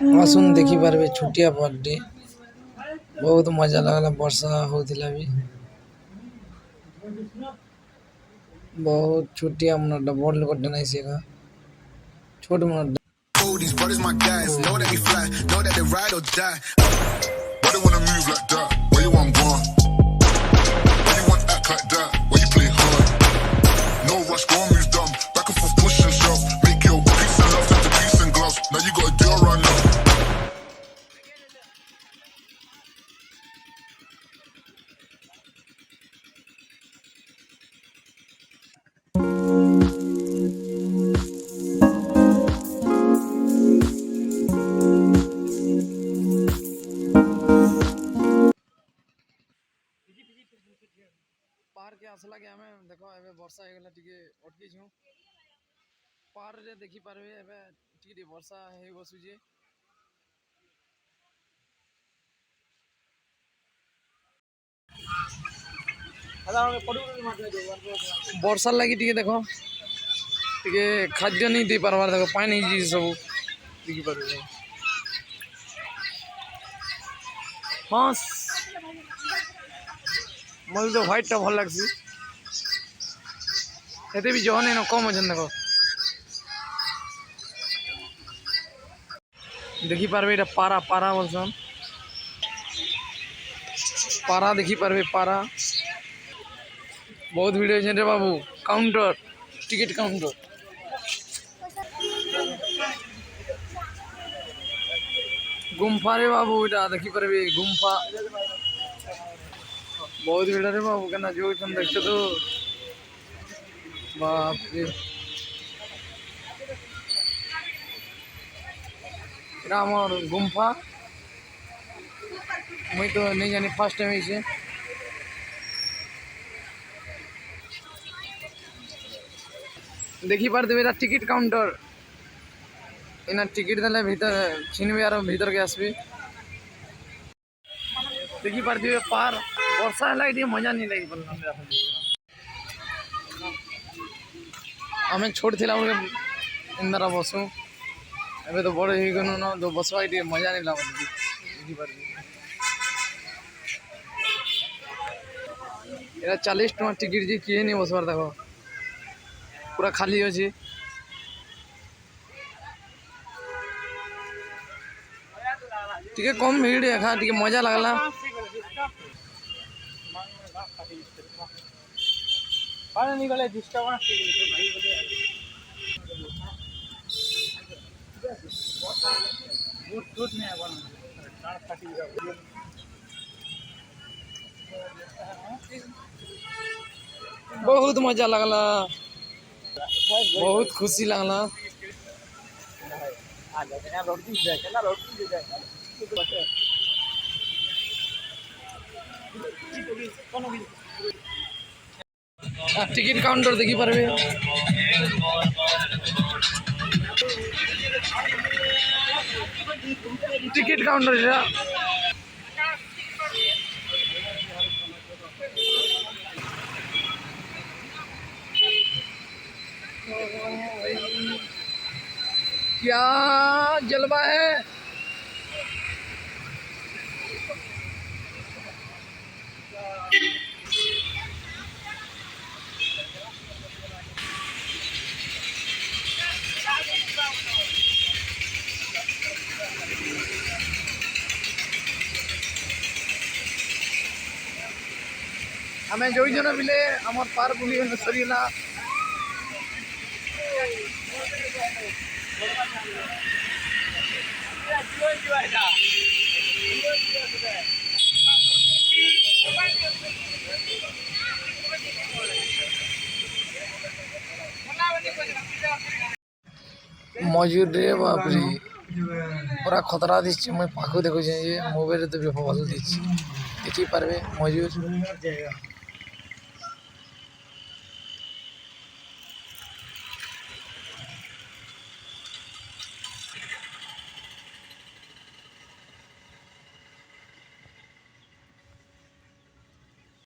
आसुन देखी पारे छुटिया बर्थडे बहुत मजा लगला वर्षा होता भी बहुत छुट्टिया मन बड़ लोग नहीं सीखा छोट मन These brothers my guys, know that we fly, know that they ride or die. Why they wanna move like that? Where you want gone? Why you want act like that? Why you play hard? No rush, go and move dumb. Back and forth, push and shove. Make your peace and love turn to peace and gloves. Now you gotta do it right now. पार के आसला के हमें देखो एबे वर्षा हेगला टिके अटकी छु पार रे देखि पारबे एबे टिके वर्षा हे बसुजे वर्षा लगी टिके देखो टिके खाद्य नहीं दे पारबार देखो पानी जी सब देखि पारबे हाँ मत तो व्हाइट टा भल लगसी एते भी जहन न कम अछन देखो देखी पारबे एटा पारा पारा बोलसन पारा देखी पारबे पारा बहुत भिड़ होछन रे बाबू काउंटर टिकट काउंटर गुम्फा रे बाबू एटा देखी पारबे गुम्फा बहुत भिड़ रे बाबू केना जो छन देखते तो बाप रे एटा हमर गुम्फा मुई तो नहीं जानी फर्स्ट टाइम इसे देखी पारते एटा टिकट काउंटर इना टिकट देले भीतर छिनबे आरो भीतर के आसबे देखी पारते पार वर्षा लगी मजा नहीं लगी पड़ना हमें छोड़ थिला इंदरा बसु एबे तो बड़ ही गनु न तो बसवा मजा नहीं लागत देखी पारबे एरा 40 टका टिकट जी किए नहीं बसवार देखो पूरा खाली अछि टिके कम भीड़ है खा टिके मजा लगला पानी निकले डिस्टर्बेंस भाई बोले गुड गुड में बन बहुत मजा लगला बहुत खुशी लगला टिकट काउंटर देखी पारबे टिकट काउंटर क्या जलवा है हमें जो जन मिले आम पार बुली सरीगला मजूर रे बाप रे पूरा खतरा दिच्छे मैं पाखु देखो मोबाइल तो भी भल दिच्छे देखी पारबे मजूर